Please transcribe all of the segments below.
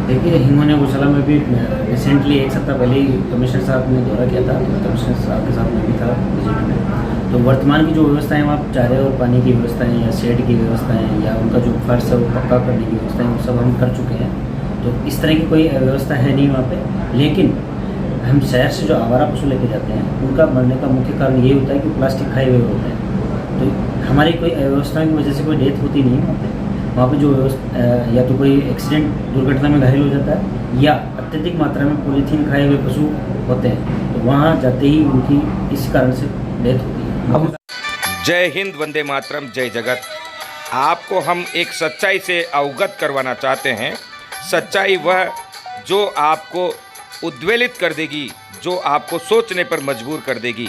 देखिए, हिंगोने गौशाला में भी रिसेंटली एक सप्ताह पहले ही कमिश्नर साहब ने दौरा किया था। तो कमिश्नर साहब के साथ मैं भी था विजिट में। तो वर्तमान की जो व्यवस्थाएं वहाँ चारे और पानी की व्यवस्थाएं या शेड की व्यवस्थाएं या उनका जो फर्श है वो पक्का करने की व्यवस्थाएं वो सब हम कर चुके हैं। तो इस तरह की कोई व्यवस्था है नहीं वहाँ पे। लेकिन हम शहर से जो आवारा पशु लेके जाते हैं उनका मरने का मुख्य कारण ये होता है कि प्लास्टिक खाए हुए होते हैं। तो हमारी कोई अव्यवस्थाओं की वजह से कोई डेथ होती नहीं है वहाँ पे जो या तो कोई एक्सीडेंट दुर्घटना में घायल हो जाता है या अत्यधिक मात्रा में पॉलीथीन खाए हुए पशु होते हैं। तो वहाँ जाते ही उनकी इस कारण से डेथ होती है। जय हिंद, वंदे मातरम, जय जगत। आपको हम एक सच्चाई से अवगत करवाना चाहते हैं। सच्चाई वह जो आपको उद्वेलित कर देगी, जो आपको सोचने पर मजबूर कर देगी।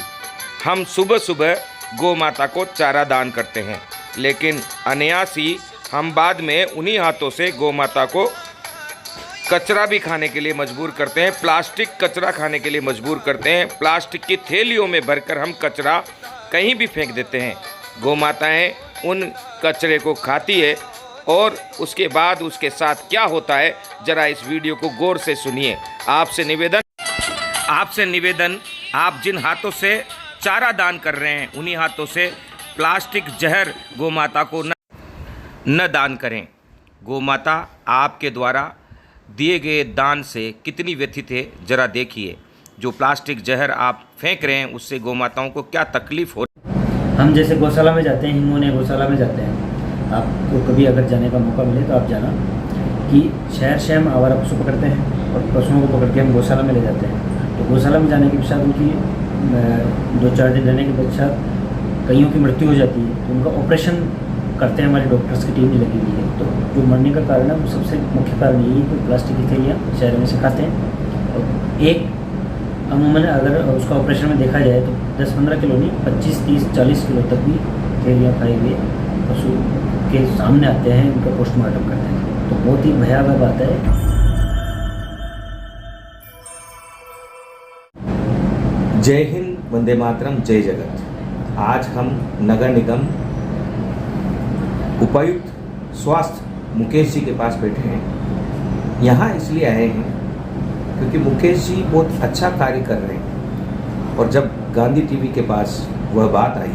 हम सुबह सुबह गौ माता को चारा दान करते हैं, लेकिन अनायासी हम बाद में उन्हीं हाथों से गौ माता को कचरा भी खाने के लिए मजबूर करते हैं, प्लास्टिक कचरा खाने के लिए मजबूर करते हैं। प्लास्टिक की थैलियों में भरकर हम कचरा कहीं भी फेंक देते हैं। गौ माताएँ उन कचरे को खाती है और उसके बाद उसके साथ क्या होता है, ज़रा इस वीडियो को गौर से सुनिए। आपसे निवेदन, आप जिन हाथों से चारा दान कर रहे हैं उन्हीं हाथों से प्लास्टिक जहर गौ माता को न दान करें। गौ माता आपके द्वारा दिए गए दान से कितनी व्यथित है, ज़रा देखिए। जो प्लास्टिक जहर आप फेंक रहे हैं उससे गौ माताओं को क्या तकलीफ़ हो। हम जैसे गौशाला में जाते हैं, हिंगोने गौशाला में जाते हैं, आपको कभी अगर जाने का मौका मिले तो आप जाना कि शहर से हम आवारा पशु पकड़ते हैं और पशुओं को पकड़ के हम गौशाला में ले जाते हैं। तो गौशाला में जाने के पश्चात उनकी 2-4 दिन रहने के पश्चात कईयों की मृत्यु हो जाती है। तो उनका ऑपरेशन करते हैं, हमारी डॉक्टर्स की टीम भी लगी हुई है। तो जो मरने का कारण है वो सबसे मुख्य कारण यही है कि प्लास्टिक की थैलियाँ शहर में से खाते हैं। और एक अमूमन अगर उसका ऑपरेशन में देखा जाए तो 10-15 किलो नहीं, 25, 30, 40 किलो तक भी थैलियाँ खाई हुई पशु के सामने आते हैं, उनका पोस्टमार्टम करते हैं। तो बहुत ही भयावह बात है। जय हिंद, वंदे मातरम, जय जगत। आज हम नगर निगम उपायुक्त स्वास्थ्य मुकेश जी के पास बैठे हैं। यहाँ इसलिए आए हैं क्योंकि मुकेश जी बहुत अच्छा कार्य कर रहे हैं और जब गांधी टीवी के पास वह बात आई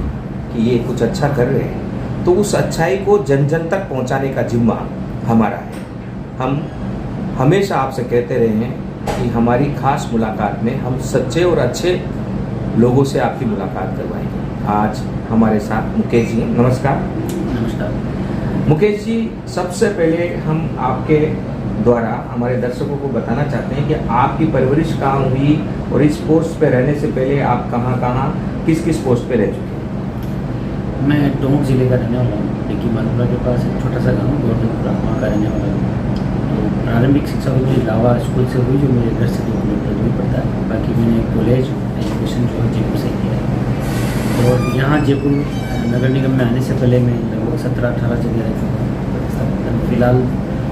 कि ये कुछ अच्छा कर रहे हैं तो उस अच्छाई को जन जन तक पहुंचाने का जिम्मा हमारा है। हम हमेशा आपसे कहते रहे हैं कि हमारी खास मुलाकात में हम सच्चे और अच्छे लोगों से आपकी मुलाकात करवाएंगे। आज हमारे साथ मुकेश जी हैं। नमस्कार। नमस्कार मुकेश जी, सबसे पहले हम आपके द्वारा हमारे दर्शकों को बताना चाहते हैं कि आपकी परवरिश कहाँ हुई और इस पोस्ट पे रहने से पहले आप कहाँ किस किस पोस्ट पे रह चुके हैं। मैं टोंक जिले का रहने वाला हूँ, लेकिन मानपुरा के पास एक छोटा सा गाँव गौरपुरा, वहाँ का रहने वाला हूँ। तो प्रारंभिक शिक्षा मुझे लावा स्कूल से हुई, जो मेरे घर से 2 किलोमीटर दूर पड़ता है। बाकी मैंने कॉलेज एजुकेशन जो है जयपुर से किया है। और यहाँ जयपुर नगर निगम में आने से पहले मैं लगभग 17-18 जगह रह चुका हूँ। फिलहाल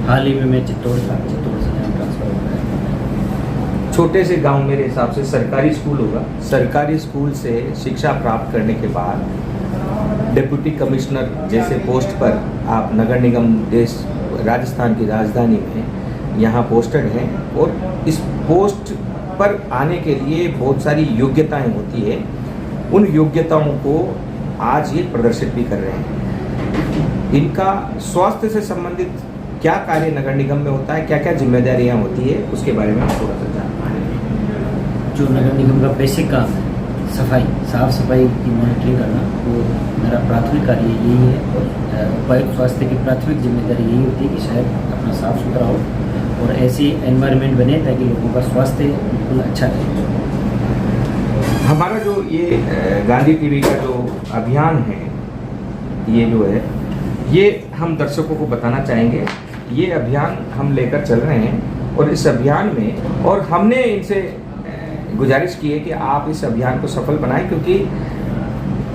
हाल ही में मैं चित्तौड़ से यहाँ ट्रांसफ़र हो गया। छोटे से गांव मेरे हिसाब से सरकारी स्कूल होगा। सरकारी स्कूल से शिक्षा प्राप्त करने के बाद डिप्टी कमिश्नर जैसे पोस्ट पर आप नगर निगम देश राजस्थान की राजधानी में यहाँ पोस्टेड हैं और इस पोस्ट पर आने के लिए बहुत सारी योग्यताएं होती है। उन योग्यताओं को आज ये प्रदर्शित भी कर रहे हैं। इनका स्वास्थ्य से संबंधित क्या कार्य नगर निगम में होता है, क्या क्या जिम्मेदारियां होती है, उसके बारे में हम थोड़ा सा जानते हैं। जो नगर निगम का बेसिक काम है, साफ सफाई की मॉनिटरिंग करना, वो मेरा प्राथमिक कार्य यही है। और उपायुक्त स्वास्थ्य की प्राथमिक जिम्मेदारी यही होती है कि शहर अपना साफ सुथरा हो और ऐसी एनवायरनमेंट बने ताकि लोगों का स्वास्थ्य बिल्कुल अच्छा रहे। हमारा जो ये गांधी टीवी का जो अभियान है, ये जो है, ये हम दर्शकों को बताना चाहेंगे। ये अभियान हम लेकर चल रहे हैं और इस अभियान में, और हमने इनसे गुजारिश की है कि आप इस अभियान को सफल बनाएं, क्योंकि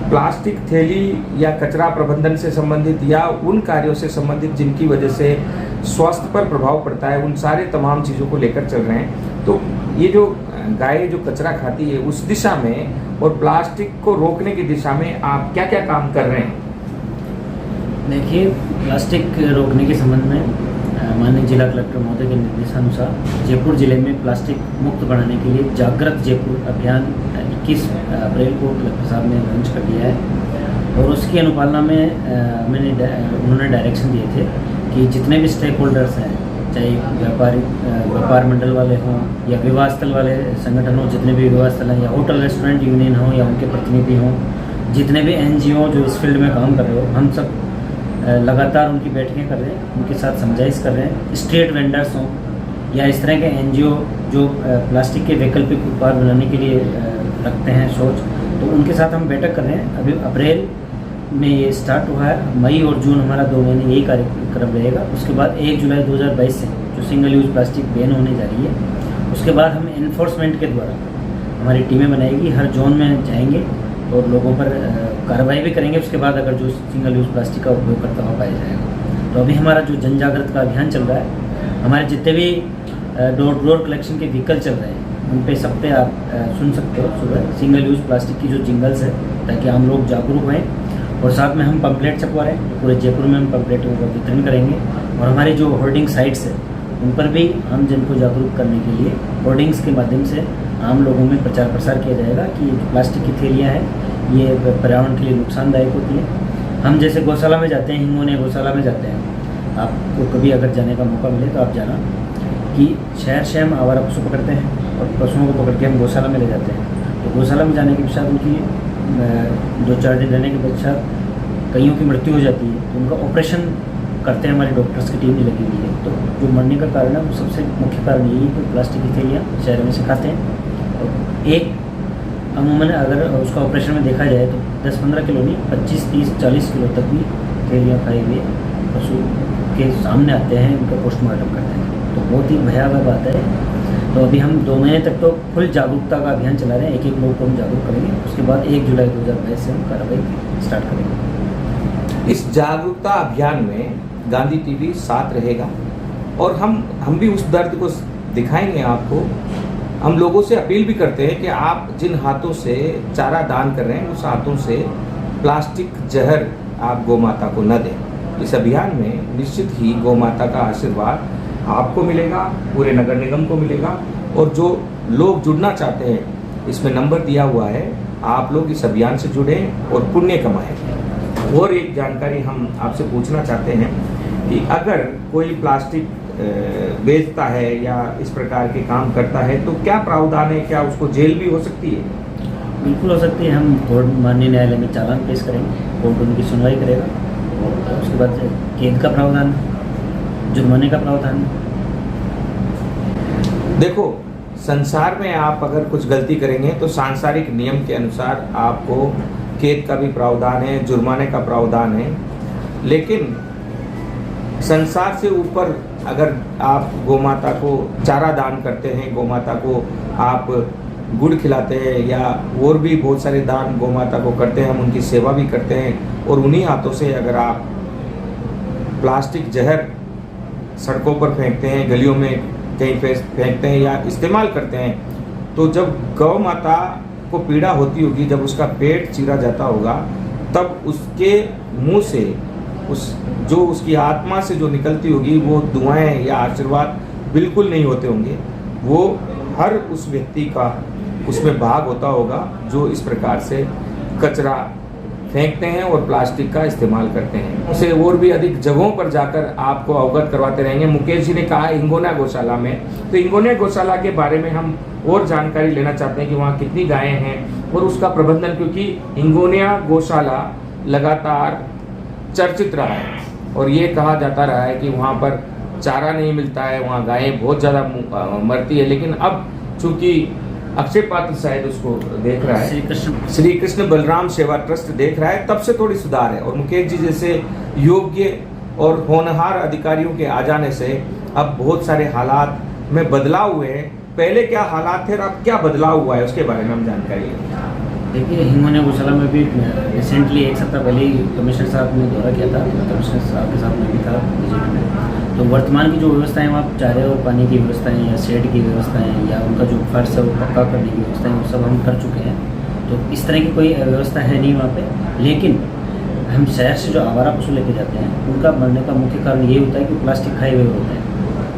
प्लास्टिक थैली या कचरा प्रबंधन से संबंधित या उन कार्यों से संबंधित जिनकी वजह से स्वास्थ्य पर प्रभाव पड़ता है, उन सारे तमाम चीज़ों को लेकर चल रहे हैं। तो ये जो गाय जो कचरा खाती है उस दिशा में और प्लास्टिक को रोकने की दिशा में आप क्या क्या काम कर रहे हैं? देखिए, प्लास्टिक रोकने के संबंध में माननीय जिला कलेक्टर महोदय के निर्देशानुसार जयपुर जिले में प्लास्टिक मुक्त बनाने के लिए जागृत जयपुर अभियान 21 अप्रैल को कलेक्टर साहब ने लॉन्च कर दिया है। और उसकी अनुपालना में उन्होंने डायरेक्शन दिए थे कि जितने भी स्टेक होल्डर्स हैं, चाहे व्यापार मंडल वाले हों या विवाह स्थल वाले संगठन हों, जितने भी विवाह स्थल हैं या होटल रेस्टोरेंट यूनियन हों या उनके प्रतिनिधि हों, जितने भी NGO जो इस फील्ड में काम कर रहे हो, हम सब लगातार उनकी बैठकें कर रहे हैं, उनके साथ समझाइश कर रहे हैं। स्ट्रीट वेंडर्स हों या इस तरह के NGO जो प्लास्टिक के वैकल्पिक उत्पाद बनाने के लिए रखते हैं सोच, तो उनके साथ हम बैठक कर रहे हैं। अभी अप्रैल में ये स्टार्ट हुआ है, मई और जून हमारा 2 महीने यही कार्यक्रम रहेगा। उसके बाद 1 जुलाई 2022 से जो सिंगल यूज प्लास्टिक बैन होने जा रही है, उसके बाद हम इन्फोर्समेंट के द्वारा हमारी टीमें बनाएगी, हर जोन में जाएंगे और लोगों पर कार्रवाई भी करेंगे। उसके बाद अगर जो सिंगल यूज प्लास्टिक का उपयोग करता हुआ पाया जाएगा। तो अभी हमारा जो जन जागृत का अभियान चल रहा है, हमारे जितने भी डोर टू डोर कलेक्शन के व्हीकल चल रहे हैं, उन पे सब पे आप सुन सकते हो सुबह सिंगल यूज प्लास्टिक की जो जिंगल्स है, ताकि हम लोग जागरूक हों। और साथ में हम पंपलेट छपवा रहे हैं, पूरे जयपुर में हम पंपलेटों का वितरण करेंगे। और हमारी जो होर्डिंग साइट्स है, उन पर भी हम जन को जागरूक करने के लिए होर्डिंग्स के माध्यम से आम लोगों में प्रचार प्रसार किया जाएगा कि जो प्लास्टिक की थैलियाँ हैं ये पर्यावरण के लिए नुकसानदायक होती हैं। हम जैसे गौशाला में जाते हैं, हिंगोने गौशाला में जाते हैं, आपको कभी अगर जाने का मौका मिले तो आप जाना, कि शहर हम आवारा पशु पकड़ते हैं और पशुओं को पकड़ के हम गौशाला में ले जाते हैं। तो गौशाला में जाने के पश्चात उनकी 2-4 दिन रहने के पश्चात कईयों की मृत्यु हो जाती है, तो उनका ऑपरेशन करते हैं, हमारी डॉक्टर्स की टीम भी लगी हुई है। तो जो मरने का कारण है वो सबसे मुख्य कारण यही है कि प्लास्टिक की थैलियाँ शहर में से खाते हैं। और एक अमूमन अगर उसका ऑपरेशन में देखा जाए तो 10-15 किलो नहीं, 25, 30, 40 किलो तक भी थैलियाँ खाए हुए पशु के सामने आते हैं, उनका पोस्टमार्टम करते हैं। तो बहुत ही भयावह बात है। तो अभी हम 2 महीने तक तो फुल जागरूकता का अभियान चला रहे हैं, एक लोग को हम जागरूक करेंगे। उसके बाद 1 जुलाई 2022 से हम कार्रवाई स्टार्ट करेंगे। इस जागरूकता अभियान में गांधी टीवी साथ रहेगा और हम भी उस दर्द को दिखाएंगे आपको। हम लोगों से अपील भी करते हैं कि आप जिन हाथों से चारा दान कर रहे हैं, उस हाथों से प्लास्टिक जहर आप गौ माता को न दें। इस अभियान में निश्चित ही गौ माता का आशीर्वाद आपको मिलेगा, पूरे नगर निगम को मिलेगा। और जो लोग जुड़ना चाहते हैं, इसमें नंबर दिया हुआ है, आप लोग इस अभियान से जुड़ें और पुण्य कमाएं। और एक जानकारी हम आपसे पूछना चाहते हैं कि अगर कोई प्लास्टिक बेचता है या इस प्रकार के काम करता है तो क्या प्रावधान है, क्या उसको जेल भी हो सकती है? बिल्कुल हो सकती है। हम कोर्ट माननीय न्यायालय में चालान पेश करेंगे, कोर्ट उनकी सुनवाई करेगा और उसके बाद कैद का प्रावधान, जुर्माने का प्रावधान। देखो, संसार में आप अगर कुछ गलती करेंगे तो सांसारिक नियम के अनुसार आपको कैद का भी प्रावधान है, जुर्माने का प्रावधान है। लेकिन संसार से ऊपर अगर आप गौ माता को चारा दान करते हैं, गौ माता को आप गुड़ खिलाते हैं या और भी बहुत सारे दान गौ माता को करते हैं, हम उनकी सेवा भी करते हैं, और उन्हीं हाथों से अगर आप प्लास्टिक जहर सड़कों पर फेंकते हैं, गलियों में कहीं फेंकते हैं या इस्तेमाल करते हैं, तो जब गौ माता को पीड़ा होती होगी, जब उसका पेट चीरा जाता होगा, तब उसके मुंह से उसकी आत्मा से जो निकलती होगी वो दुआएं या आशीर्वाद बिल्कुल नहीं होते होंगे। वो हर उस व्यक्ति का उसमें भाग होता होगा जो इस प्रकार से कचरा फेंकते हैं और प्लास्टिक का इस्तेमाल करते हैं। उसे और भी अधिक जगहों पर जाकर आपको अवगत करवाते रहेंगे। मुकेश जी ने कहा हिंगोना गौशाला में, तो हिंगोना गौशाला के बारे में हम और जानकारी लेना चाहते हैं कि वहाँ कितनी गायें हैं और उसका प्रबंधन, क्योंकि हिंगोना गौशाला लगातार चर्चित रहा है और ये कहा जाता रहा है कि वहाँ पर चारा नहीं मिलता है, वहाँ गायें बहुत ज़्यादा मरती है। लेकिन अब चूँकि अक्षय पात्र शायद उसको देख रहा है, श्री कृष्ण बलराम सेवा ट्रस्ट देख रहा है, तब से थोड़ी सुधार है। और मुकेश जी जैसे योग्य और होनहार अधिकारियों के आ जाने से अब बहुत सारे हालात में बदलाव हुए हैं। पहले क्या हालात थे और अब क्या बदलाव हुआ है, उसके बारे में हम जानकारी लेंगे। देखिए, हिंगोना गौशाला में भी रिसेंटली 1 सप्ताह पहले ही कमिश्नर साहब ने दौरा किया था, कमिश्नर साहब के साथ में भी था विजिट में। तो वर्तमान की जो व्यवस्थाएं वहाँ चारे और पानी की व्यवस्थाएं या शेड की व्यवस्थाएं या उनका जो फर्श है वो पक्का करने की व्यवस्थाएं, वो सब हम कर चुके हैं। तो इस तरह की कोई व्यवस्था है नहीं वहाँ पे। लेकिन हम शहर से जो आवारा पशु लेके जाते हैं, उनका मरने का मुख्य कारण ये होता है कि प्लास्टिक खाए हुए होते हैं।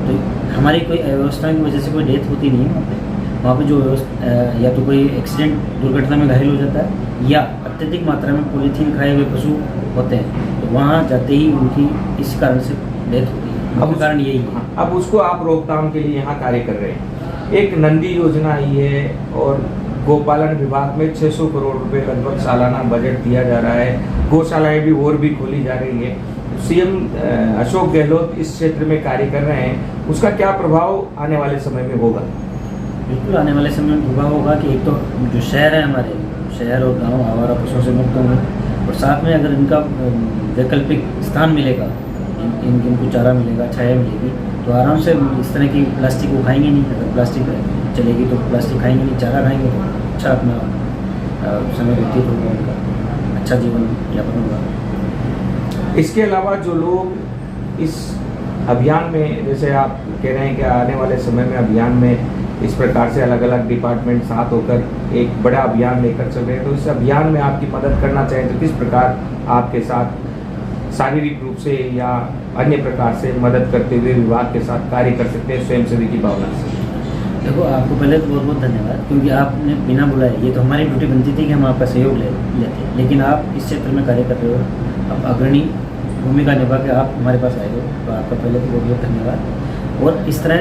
तो हमारी कोई अव्यवस्था की वजह से कोई डेथ होती नहीं है वहाँ पे जो या तो कोई एक्सीडेंट दुर्घटना में घायल हो जाता है या अत्यधिक मात्रा में पॉलीथीन खाए हुए पशु होते हैं, तो वहाँ जाते ही उनकी इस कारण से डेथ होती है। अब कारण यही है। अब उसको आप रोकथाम के लिए यहाँ कार्य कर रहे हैं। एक नंदी योजना आई है और गोपालन विभाग में 600 करोड़ रुपए लगभग सालाना बजट दिया जा रहा है। गौशालाएं भी और भी खोली जा रही है। सीएम अशोक गहलोत इस क्षेत्र में कार्य कर रहे हैं, उसका क्या प्रभाव आने वाले समय में होगा? बिल्कुल आने वाले समय में प्रभाव होगा कि एक तो जो शहर है हमारे, शहर और गांव आवारा पशुओं से मुक्त होंगे, और साथ में अगर इनका वैकल्पिक स्थान मिलेगा, इनको चारा मिलेगा, छाया मिलेगी, तो आराम से इस तरह की प्लास्टिक वो खाएंगे नहीं। अगर प्लास्टिक चलेगी तो प्लास्टिक खाएंगे नहीं, चारा खाएंगे तो अच्छा अपना समय व्यतीत होगा, उनका अच्छा जीवन यापन होगा। इसके अलावा जो लोग इस अभियान में, जैसे आप कह रहे हैं कि आने वाले समय में अभियान में इस प्रकार से अलग अलग डिपार्टमेंट साथ होकर एक बड़ा अभियान लेकर चल रहे हैं, तो इस अभियान में आपकी मदद करना चाहें तो किस प्रकार आपके साथ शारीरिक रूप से या अन्य प्रकार से मदद करते हुए विभाग के साथ कार्य कर सकते हैं स्वयंसेवी की भावना से? देखो, आपको पहले तो बहुत बहुत धन्यवाद, क्योंकि आपने बिना बुलाए, ये तो हमारी ड्यूटी बनती थी कि हम आपका सहयोग लेते, लेकिन आप इस क्षेत्र में कार्य कर रहे हो, अब अग्रणी भूमिका निभा के आप हमारे पास आए हो, तो आपका पहले तो बहुत बहुत धन्यवाद। और इस तरह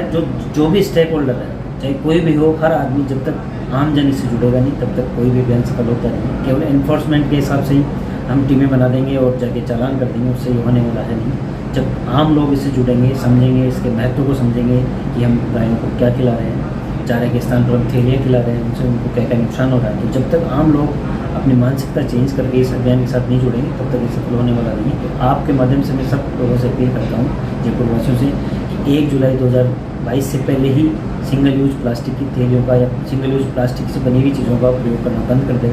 जो भी स्टेक होल्डर है, चाहे कोई भी हो, हर आदमी जब तक आम जन इससे जुड़ेगा नहीं तब तक कोई भी अभियान सफल होता नहीं। केवल एनफोर्समेंट के हिसाब से ही हम टीमें बना देंगे और जाके चालान कर देंगे, उससे ये होने वाला है नहीं। जब आम लोग इससे जुड़ेंगे, समझेंगे, इसके महत्व को समझेंगे कि हम गायों को क्या खिला रहे हैं, चारे के स्थान पर हम थैलियाँ खिला रहे हैं, उनसे उनको क्या क्या नुकसान हो रहा है, तो जब तक आम लोग अपनी मानसिकता चेंज करके इस अभियान के साथ नहीं जुड़ेंगे तब तक ये सफल होने वाला नहीं है। तो आपके माध्यम से मैं सब लोगों से अपील करता हूँ, जयपुर वासियों से, कि 1 जुलाई 2022 से पहले ही सिंगल यूज प्लास्टिक की थैलियों का या सिंगल यूज प्लास्टिक से बनी हुई चीज़ों का प्रयोग करना बंद कर दें,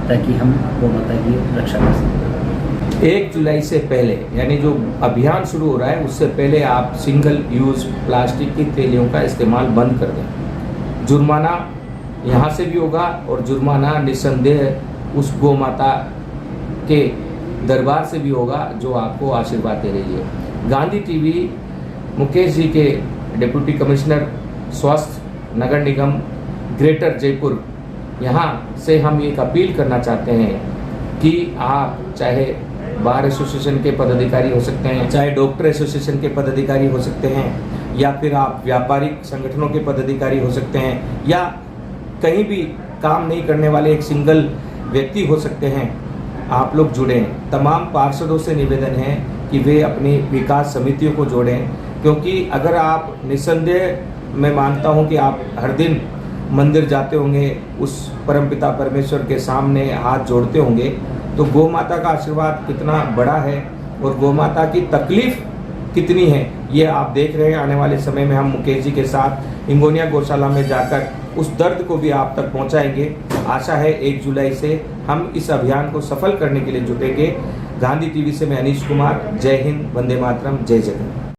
ताकि हम गौ माता की रक्षा कर सकें। 1 जुलाई से पहले, यानी जो अभियान शुरू हो रहा है उससे पहले आप सिंगल यूज प्लास्टिक की थैलियों का इस्तेमाल बंद कर दें। जुर्माना यहाँ से भी होगा और जुर्माना निस्संदेह उस गौ माता के दरबार से भी होगा जो आपको आशीर्वाद दे रही है। गांधी टीवी मुकेश जी के डिप्टी कमिश्नर स्वास्थ्य नगर निगम ग्रेटर जयपुर, यहाँ से हम एक अपील करना चाहते हैं कि आप चाहे बार एसोसिएशन के पदाधिकारी हो सकते हैं, चाहे डॉक्टर एसोसिएशन के पदाधिकारी हो सकते हैं, या फिर आप व्यापारिक संगठनों के पदाधिकारी हो सकते हैं, या कहीं भी काम नहीं करने वाले एक सिंगल व्यक्ति हो सकते हैं, आप लोग जुड़ें। तमाम पार्षदों से निवेदन है कि वे अपनी विकास समितियों को जोड़ें, क्योंकि अगर आप निस्संदेह, मैं मानता हूं कि आप हर दिन मंदिर जाते होंगे, उस परमपिता परमेश्वर के सामने हाथ जोड़ते होंगे, तो गौ माता का आशीर्वाद कितना बड़ा है और गौ माता की तकलीफ कितनी है ये आप देख रहे हैं। आने वाले समय में हम मुकेश जी के साथ हिंगोनिया गौशाला में जाकर उस दर्द को भी आप तक पहुंचाएंगे। आशा है 1 जुलाई से हम इस अभियान को सफल करने के लिए जुटेंगे। गांधी टीवी से मैं अनीश कुमार, जय हिंद, वंदे मातरम, जय जगन्नाथ।